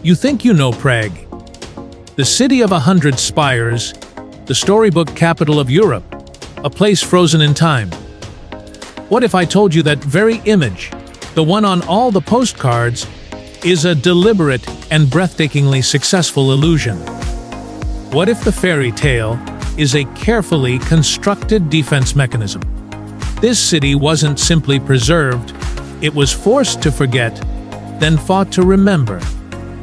You think you know Prague, the city of 100 spires, the storybook capital of Europe, a place frozen in time. What if I told you that very image, the one on all the postcards, is a deliberate and breathtakingly successful illusion? What if the fairy tale is a carefully constructed defense mechanism? This city wasn't simply preserved, it was forced to forget, then fought to remember,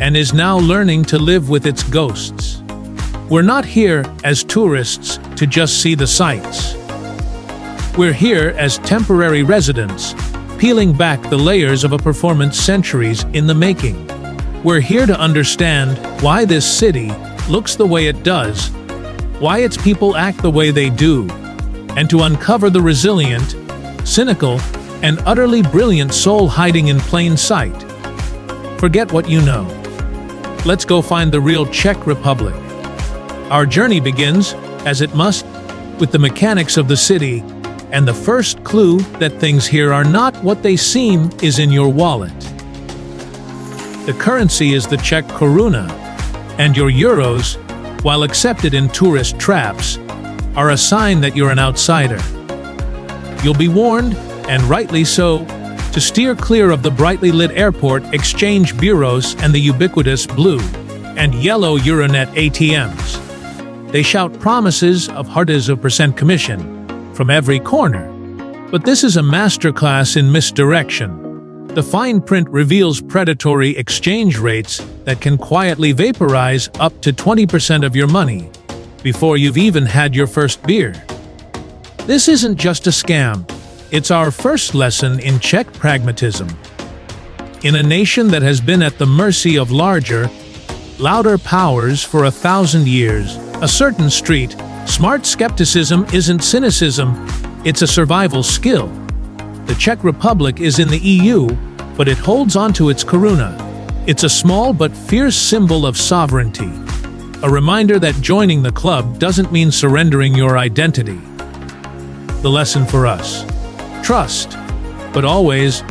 and is now learning to live with its ghosts. We're not here as tourists to just see the sights. We're here as temporary residents, peeling back the layers of a performance centuries in the making. We're here to understand why this city looks the way it does, why its people act the way they do, and to uncover the resilient, cynical, and utterly brilliant soul hiding in plain sight. Forget what you know. Let's go find the real Czech Republic. Our journey begins, as it must, with the mechanics of the city, and the first clue that things here are not what they seem is in your wallet. The currency is the Czech koruna, and your euros, while accepted in tourist traps, are a sign that you're an outsider. You'll be warned, and rightly so, to steer clear of the brightly lit airport exchange bureaus and the ubiquitous blue and yellow Euronet ATMs. They shout promises of hundreds of % commission from every corner. But this is a masterclass in misdirection. The fine print reveals predatory exchange rates that can quietly vaporize up to 20% of your money before you've even had your first beer. This isn't just a scam. It's our first lesson in Czech pragmatism. In a nation that has been at the mercy of larger, louder powers for 1,000 years, a certain street, smart skepticism isn't cynicism, it's a survival skill. The Czech Republic is in the EU, but it holds onto its koruna. It's a small but fierce symbol of sovereignty. A reminder that joining the club doesn't mean surrendering your identity. The lesson for us: trust, but always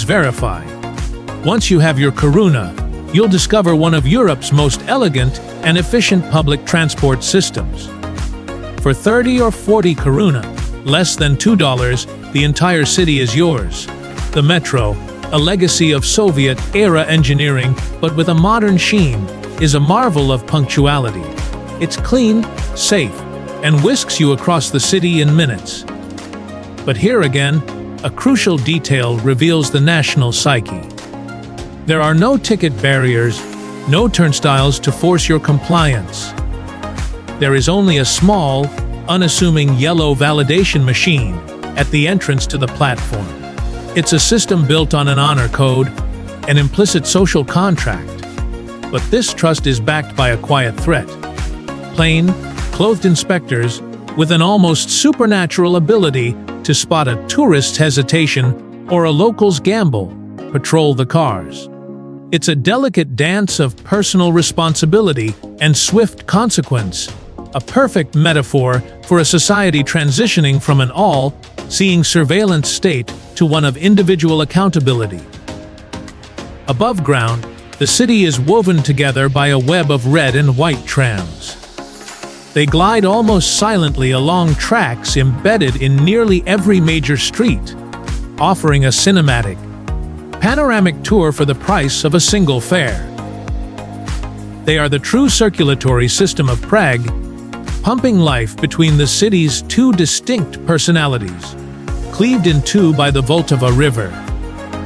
verify. Once you have your koruna, you'll discover one of Europe's most elegant and efficient public transport systems. For 30 or 40 koruna, less than $2, the entire city is yours. The metro, a legacy of Soviet-era engineering but with a modern sheen, is a marvel of punctuality. It's clean, safe, and whisks you across the city in minutes. But here again, a crucial detail reveals the national psyche. There are no ticket barriers, no turnstiles to force your compliance. There is only a small, unassuming yellow validation machine at the entrance to the platform. It's a system built on an honor code, an implicit social contract. But this trust is backed by a quiet threat. Plain, clothed inspectors with an almost supernatural ability to spot a tourist's hesitation or a local's gamble patrol the cars. It's a delicate dance of personal responsibility and swift consequence, a perfect metaphor for a society transitioning from an all-seeing surveillance state to one of individual accountability. Above ground, the city is woven together by a web of red and white trams. They glide almost silently along tracks embedded in nearly every major street, offering a cinematic, panoramic tour for the price of a single fare. They are the true circulatory system of Prague, pumping life between the city's two distinct personalities, cleaved in two by the Vltava River.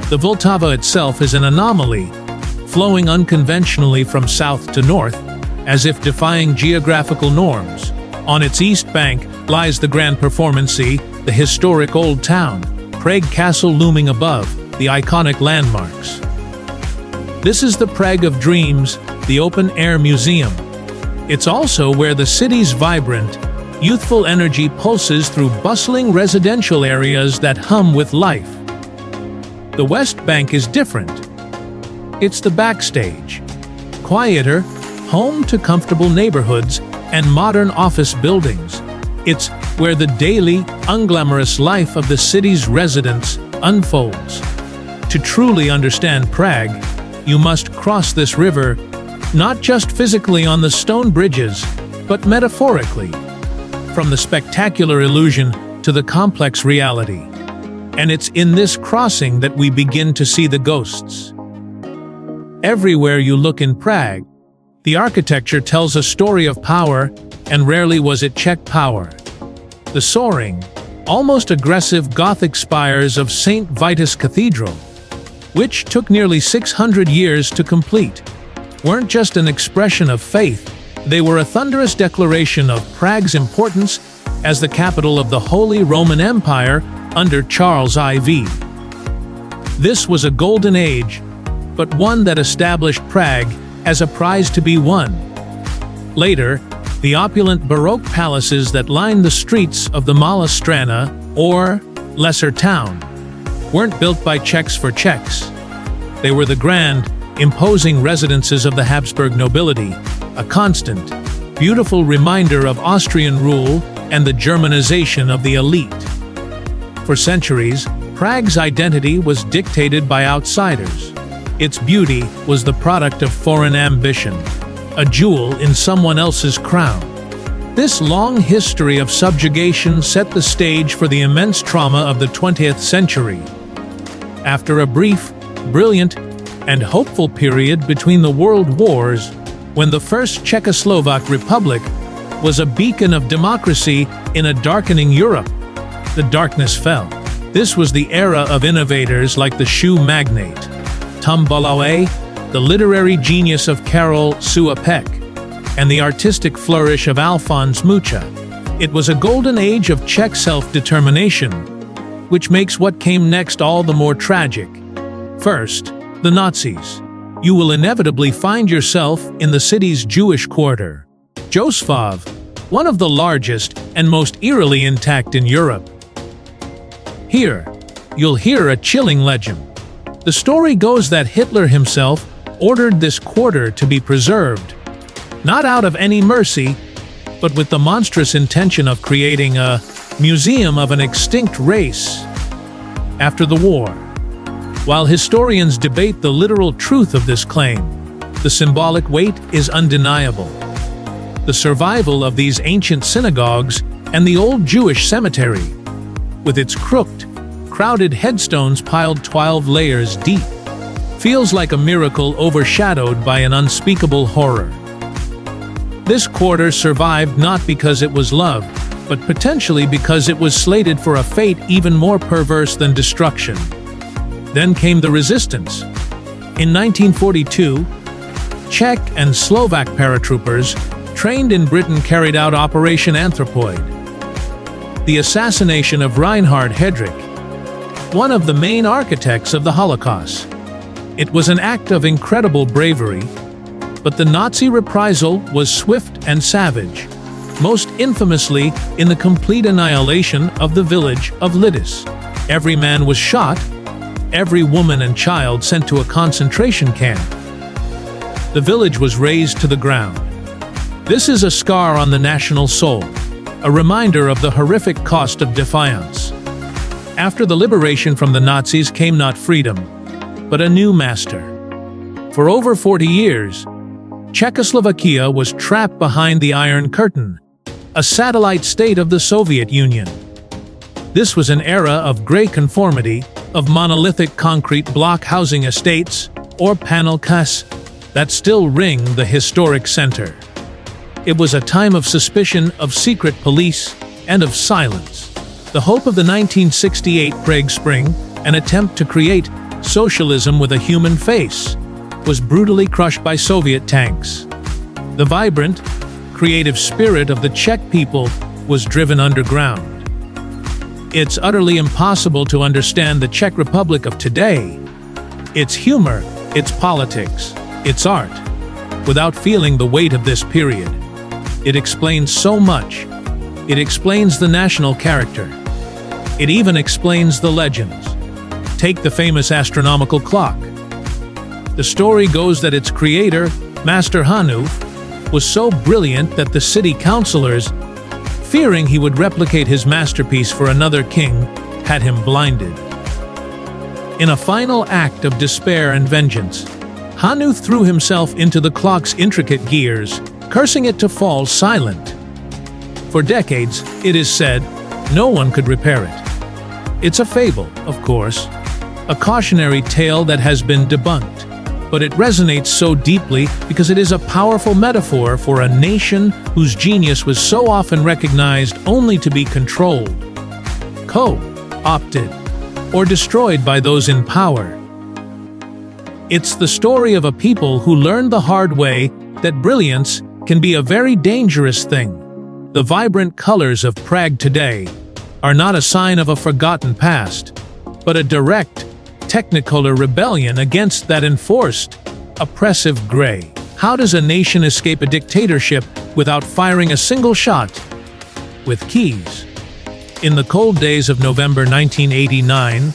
The Vltava itself is an anomaly, flowing unconventionally from south to north, as if defying geographical norms. On its east bank lies the grand performancy, the historic old town, Prague Castle looming above, the iconic landmarks. This is the Prague of Dreams, the open-air museum. It's also where the city's vibrant, youthful energy pulses through bustling residential areas that hum with life. The West Bank is different. It's the backstage. Quieter, home to comfortable neighborhoods and modern office buildings. It's where the daily, unglamorous life of the city's residents unfolds. To truly understand Prague, you must cross this river, not just physically on the stone bridges, but metaphorically, from the spectacular illusion to the complex reality. And it's in this crossing that we begin to see the ghosts. Everywhere you look in Prague, the architecture tells a story of power, and rarely was it Czech power. The soaring, almost aggressive Gothic spires of St. Vitus Cathedral, which took nearly 600 years to complete, weren't just an expression of faith, they were a thunderous declaration of Prague's importance as the capital of the Holy Roman Empire under Charles IV. This was a golden age, but one that established Prague as a prize to be won. Later, the opulent Baroque palaces that lined the streets of the Mala Strana, or Lesser Town, weren't built by Czechs for Czechs. They were the grand, imposing residences of the Habsburg nobility, a constant, beautiful reminder of Austrian rule and the Germanization of the elite. For centuries, Prague's identity was dictated by outsiders. Its beauty was the product of foreign ambition, a jewel in someone else's crown. This long history of subjugation set the stage for the immense trauma of the 20th century. After a brief, brilliant, and hopeful period between the world wars, when the First Czechoslovak Republic was a beacon of democracy in a darkening Europe, the darkness fell. This was the era of innovators like the shoe magnate Tom Bolawe, the literary genius of Karol Suapek, and the artistic flourish of Alphonse Mucha. It was a golden age of Czech self-determination, which makes what came next all the more tragic. First, the Nazis. You will inevitably find yourself in the city's Jewish quarter, Josefov, one of the largest and most eerily intact in Europe. Here, you'll hear a chilling legend. The story goes that Hitler himself ordered this quarter to be preserved, not out of any mercy, but with the monstrous intention of creating a museum of an extinct race. After the war, while historians debate the literal truth of this claim, the symbolic weight is undeniable. The survival of these ancient synagogues and the old Jewish cemetery, with its crooked, crowded headstones piled 12 layers deep, feels like a miracle overshadowed by an unspeakable horror. This quarter survived not because it was loved, but potentially because it was slated for a fate even more perverse than destruction. Then came the resistance. In 1942, Czech and Slovak paratroopers trained in Britain carried out Operation Anthropoid. The assassination of Reinhard Heydrich, one of the main architects of the Holocaust. It was an act of incredible bravery, but the Nazi reprisal was swift and savage, most infamously in the complete annihilation of the village of Lidis. Every man was shot, every woman and child sent to a concentration camp. The village was razed to the ground. This is a scar on the national soul, a reminder of the horrific cost of defiance. After the liberation from the Nazis came not freedom, but a new master. For over 40 years, Czechoslovakia was trapped behind the Iron Curtain, a satellite state of the Soviet Union. This was an era of gray conformity, of monolithic concrete block housing estates, or panelkas, that still ring the historic center. It was a time of suspicion, of secret police, and of silence. The hope of the 1968 Prague Spring, an attempt to create socialism with a human face, was brutally crushed by Soviet tanks. The vibrant, creative spirit of the Czech people was driven underground. It's utterly impossible to understand the Czech Republic of today, its humor, its politics, its art, without feeling the weight of this period. It explains so much. It explains the national character. It even explains the legends. Take the famous astronomical clock. The story goes that its creator, Master Hanuf, was so brilliant that the city councillors, fearing he would replicate his masterpiece for another king, had him blinded. In a final act of despair and vengeance, Hanu threw himself into the clock's intricate gears, cursing it to fall silent. For decades, it is said, no one could repair it. It's a fable, of course, a cautionary tale that has been debunked. But it resonates so deeply because it is a powerful metaphor for a nation whose genius was so often recognized only to be controlled, co-opted, or destroyed by those in power. It's the story of a people who learned the hard way that brilliance can be a very dangerous thing. The vibrant colors of Prague today are not a sign of a forgotten past, but a direct, technicolor rebellion against that enforced, oppressive gray. How does a nation escape a dictatorship without firing a single shot? With keys. In the cold days of November 1989,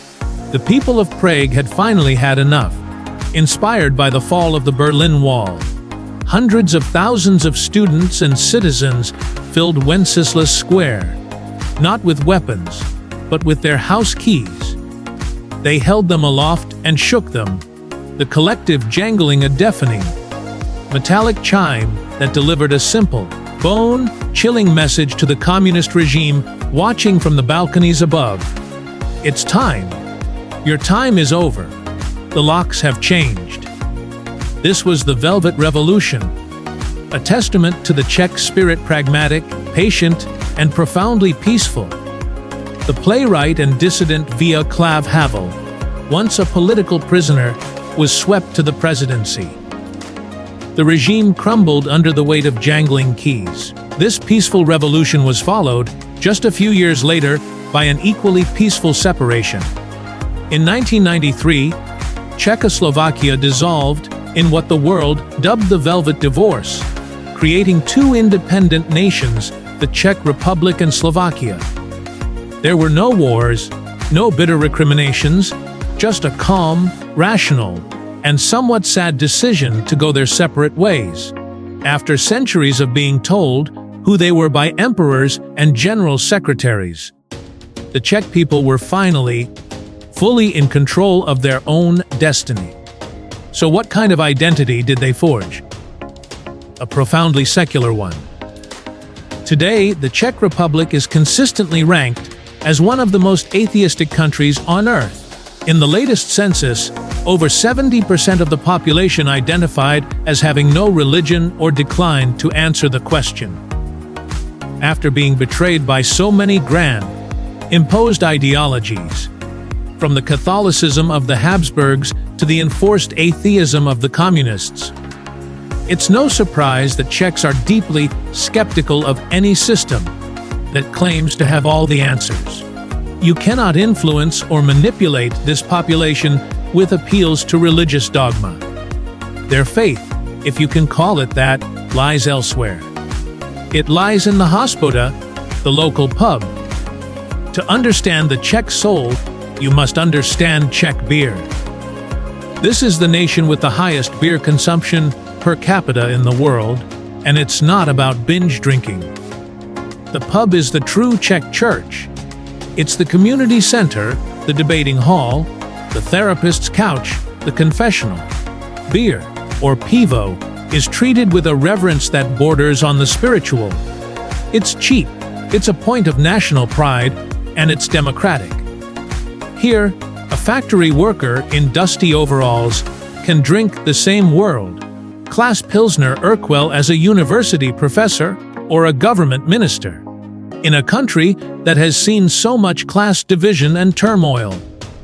the people of Prague had finally had enough. Inspired by the fall of the Berlin Wall, hundreds of thousands of students and citizens filled Wenceslas Square, not with weapons, but with their house keys. They held them aloft and shook them, the collective jangling a deafening, metallic chime that delivered a simple, bone-chilling message to the communist regime watching from the balconies above. It's time. Your time is over. The locks have changed. This was the Velvet Revolution, a testament to the Czech spirit, pragmatic, patient, and profoundly peaceful. The playwright and dissident Václav Havel, once a political prisoner, was swept to the presidency. The regime crumbled under the weight of jangling keys. This peaceful revolution was followed, just a few years later, by an equally peaceful separation. In 1993, Czechoslovakia dissolved in what the world dubbed the Velvet Divorce, creating two independent nations, the Czech Republic and Slovakia. There were no wars, no bitter recriminations, just a calm, rational, and somewhat sad decision to go their separate ways, after centuries of being told who they were by emperors and general secretaries. The Czech people were finally, fully in control of their own destiny. So what kind of identity did they forge? A profoundly secular one. Today, the Czech Republic is consistently ranked as one of the most atheistic countries on Earth. In the latest census, over 70% of the population identified as having no religion or declined to answer the question. After being betrayed by so many grand, imposed ideologies, from the Catholicism of the Habsburgs to the enforced atheism of the communists, it's no surprise that Czechs are deeply skeptical of any system that claims to have all the answers. You cannot influence or manipulate this population with appeals to religious dogma. Their faith, if you can call it that, lies elsewhere. It lies in the hospoda, the local pub. To understand the Czech soul, you must understand Czech beer. This is the nation with the highest beer consumption per capita in the world, and it's not about binge drinking. The pub is the true Czech church. It's the community center, the debating hall, the therapist's couch, the confessional. Beer, or pivo, is treated with a reverence that borders on the spiritual. It's cheap, it's a point of national pride, and it's democratic. Here, a factory worker in dusty overalls can drink the same world-class Pilsner Urquell as a university professor or a government minister. In a country that has seen so much class division and turmoil,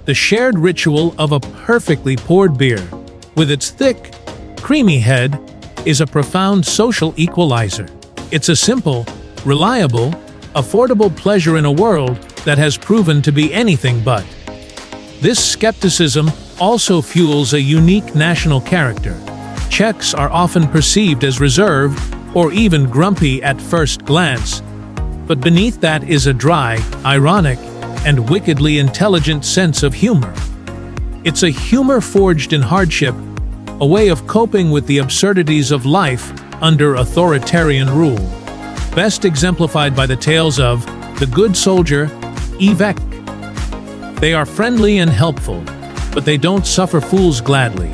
the shared ritual of a perfectly poured beer, with its thick, creamy head, is a profound social equalizer. It's a simple, reliable, affordable pleasure in a world that has proven to be anything but. This skepticism also fuels a unique national character. Czechs are often perceived as reserved or even grumpy at first glance, but beneath that is a dry, ironic, and wickedly intelligent sense of humor. It's a humor forged in hardship, a way of coping with the absurdities of life under authoritarian rule, best exemplified by the tales of the good soldier, Ivek. They are friendly and helpful, but they don't suffer fools gladly.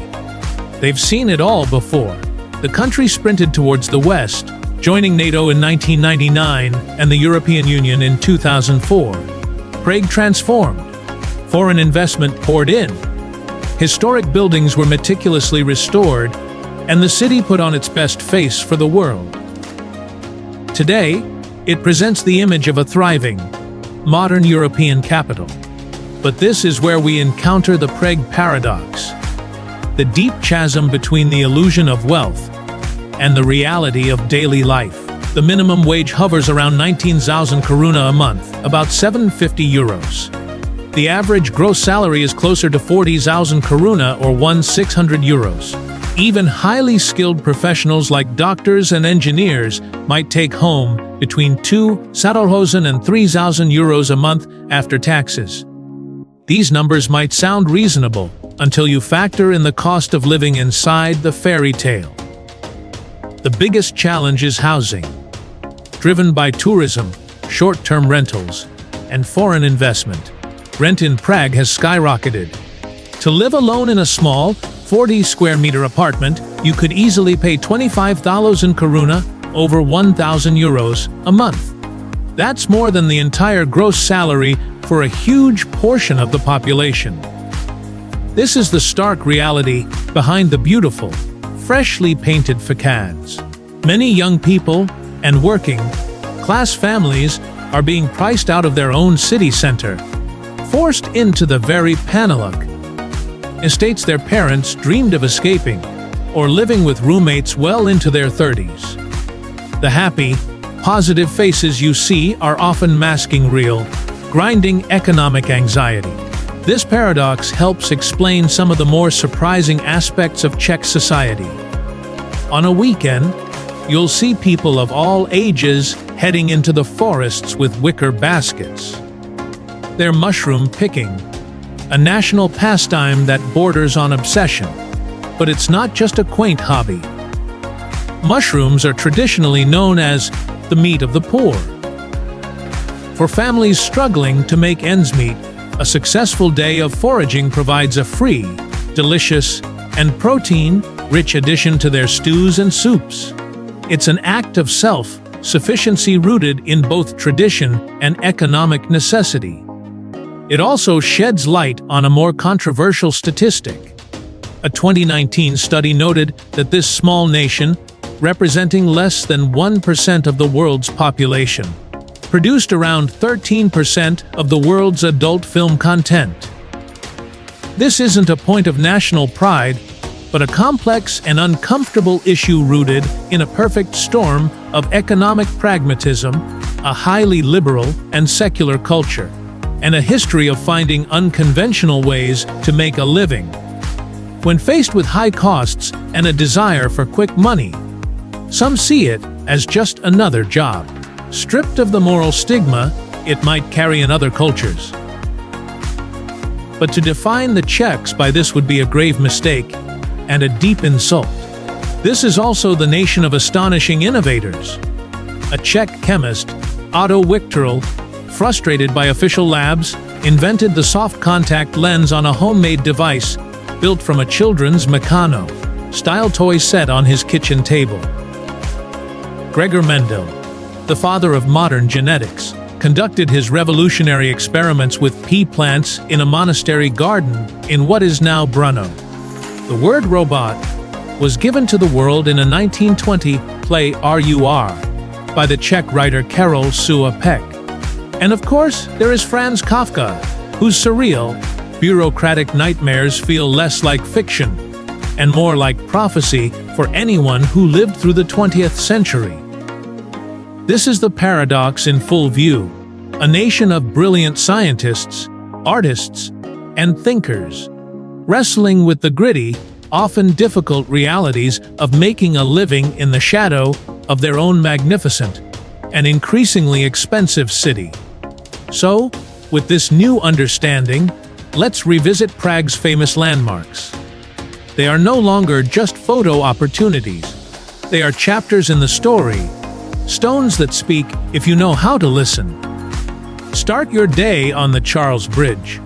They've seen it all before. The country sprinted towards the west, joining NATO in 1999 and the European Union in 2004. Prague transformed. Foreign investment poured in. Historic buildings were meticulously restored, and the city put on its best face for the world. Today, it presents the image of a thriving, modern European capital. But this is where we encounter the Prague paradox, the deep chasm between the illusion of wealth and the reality of daily life. The minimum wage hovers around 19,000 koruna a month, about €750. The average gross salary is closer to 40,000 koruna or €1,600. Even highly skilled professionals like doctors and engineers might take home between €2,000 and €3,000 a month after taxes. These numbers might sound reasonable until you factor in the cost of living inside the fairy tale. The biggest challenge is housing. Driven by tourism, short-term rentals, and foreign investment, rent in Prague has skyrocketed. To live alone in a small, 40-square-meter apartment, you could easily pay 25,000 koruna, over €1,000 a month. That's more than the entire gross salary for a huge portion of the population. This is the stark reality behind the beautiful, freshly painted facades. Many young people and working-class families are being priced out of their own city center, forced into the very Paneluk, estates their parents dreamed of escaping, or living with roommates well into their 30s. The happy, positive faces you see are often masking real, grinding economic anxiety. This paradox helps explain some of the more surprising aspects of Czech society. On a weekend, you'll see people of all ages heading into the forests with wicker baskets. They're mushroom picking, a national pastime that borders on obsession. But it's not just a quaint hobby. Mushrooms are traditionally known as the meat of the poor. For families struggling to make ends meet, a successful day of foraging provides a free, delicious, and protein-rich addition to their stews and soups. It's an act of self-sufficiency rooted in both tradition and economic necessity. It also sheds light on a more controversial statistic. A 2019 study noted that this small nation, representing less than 1% of the world's population, produced around 13% of the world's adult film content. This isn't a point of national pride, but a complex and uncomfortable issue rooted in a perfect storm of economic pragmatism, a highly liberal and secular culture, and a history of finding unconventional ways to make a living. When faced with high costs and a desire for quick money, some see it as just another job. Stripped of the moral stigma it might carry in other cultures. But to define the Czechs by this would be a grave mistake and a deep insult. This is also the nation of astonishing innovators. A Czech chemist, Otto Wichterl, frustrated by official labs, invented the soft contact lens on a homemade device built from a children's Meccano-style toy set on his kitchen table. Gregor Mendel, the father of modern genetics, conducted his revolutionary experiments with pea plants in a monastery garden in what is now Brno. The word robot was given to the world in a 1920 play RUR by the Czech writer Karel Suapek. And of course, there is Franz Kafka, whose surreal, bureaucratic nightmares feel less like fiction and more like prophecy for anyone who lived through the 20th century. This is the paradox in full view. A nation of brilliant scientists, artists, and thinkers, wrestling with the gritty, often difficult realities of making a living in the shadow of their own magnificent and increasingly expensive city. So, with this new understanding, let's revisit Prague's famous landmarks. They are no longer just photo opportunities. They are chapters in the story, stones that speak if you know how to listen. Start your day on the Charles Bridge.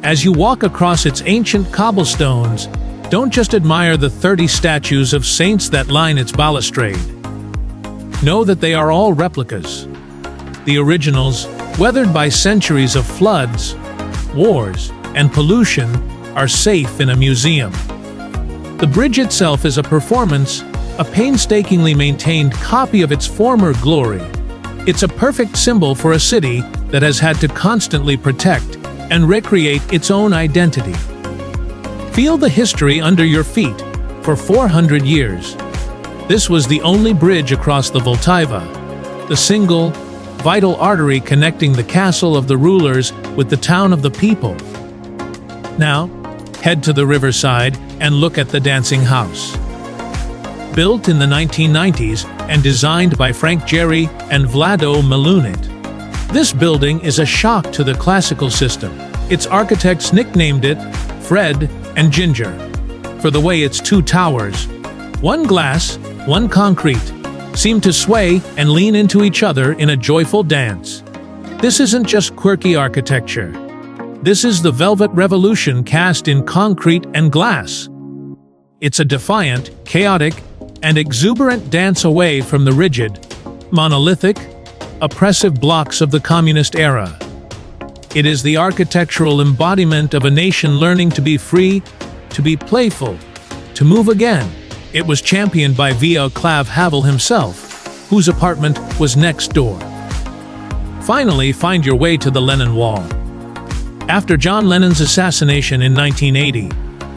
As you walk across its ancient cobblestones, Don't just admire the 30 statues of saints that line its balustrade. Know that they are all replicas. The originals, weathered by centuries of floods, wars, and pollution, are safe in a museum. The bridge itself is a performance, a painstakingly maintained copy of its former glory. It's a perfect symbol for a city that has had to constantly protect and recreate its own identity. Feel the history under your feet. For 400 years, this was the only bridge across the Vltava, the single, vital artery connecting the castle of the rulers with the town of the people. Now, head to the riverside and look at the Dancing House. Built in the 1990s and designed by Frank Gehry and Vlado Milunit, this building is a shock to the classical system. Its architects nicknamed it Fred and Ginger, for the way its two towers, one glass, one concrete, seem to sway and lean into each other in a joyful dance. This isn't just quirky architecture. This is the Velvet Revolution cast in concrete and glass. It's a defiant, chaotic, and exuberant dance away from the rigid, monolithic, oppressive blocks of the communist era. It is the architectural embodiment of a nation learning to be free, to be playful, to move again. It was championed by Václav Havel himself, whose apartment was next door. Finally, find your way to the Lenin Wall. After John Lennon's assassination in 1980,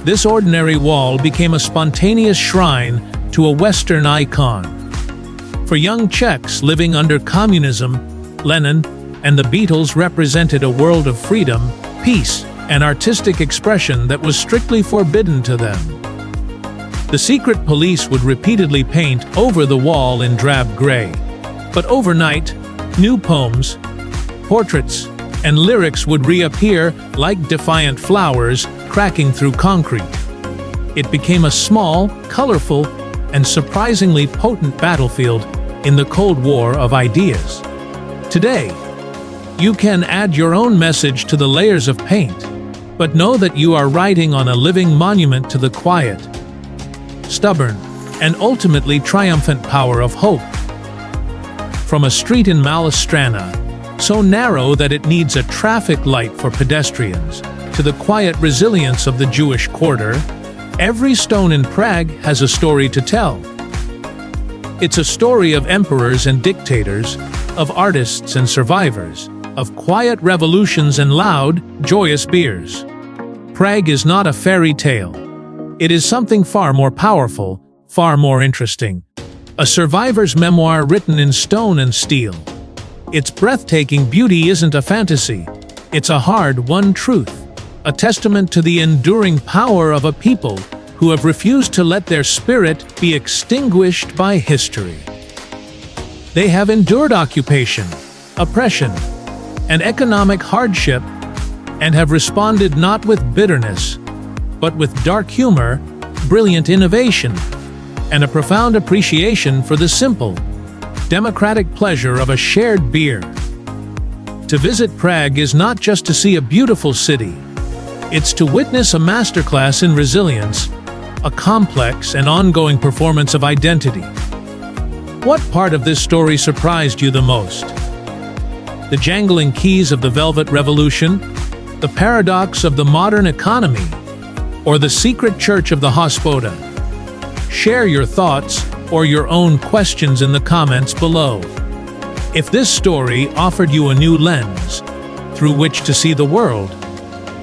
this ordinary wall became a spontaneous shrine to a Western icon. For young Czechs living under communism, Lenin and the Beatles represented a world of freedom, peace, and artistic expression that was strictly forbidden to them. The secret police would repeatedly paint over the wall in drab gray. But overnight, new poems, portraits, and lyrics would reappear like defiant flowers cracking through concrete. It became a small, colorful, and surprisingly potent battlefield in the Cold War of ideas. Today, you can add your own message to the layers of paint, but know that you are writing on a living monument to the quiet, stubborn, and ultimately triumphant power of hope. From a street in Malá so narrow that it needs a traffic light for pedestrians, to the quiet resilience of the Jewish quarter, every stone in Prague has a story to tell. It's a story of emperors and dictators, of artists and survivors, of quiet revolutions and loud, joyous beers. Prague is not a fairy tale. It is something far more powerful, far more interesting. A survivor's memoir written in stone and steel. Its breathtaking beauty isn't a fantasy. It's a hard-won truth, a testament to the enduring power of a people who have refused to let their spirit be extinguished by history. They have endured occupation, oppression, and economic hardship, and have responded not with bitterness, but with dark humor, brilliant innovation, and a profound appreciation for the simple, democratic pleasure of a shared beer. To visit Prague is not just to see a beautiful city. It's to witness a masterclass in resilience, a complex and ongoing performance of identity. What part of this story surprised you the most? The jangling keys of the Velvet Revolution? The paradox of the modern economy? Or the secret church of the Hospoda? Share your thoughts or your own questions in the comments below. If this story offered you a new lens through which to see the world,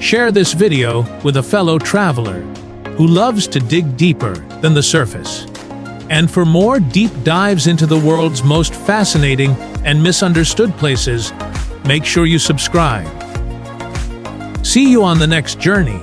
share this video with a fellow traveler who loves to dig deeper than the surface. And for more deep dives into the world's most fascinating and misunderstood places, make sure you subscribe. See you on the next journey.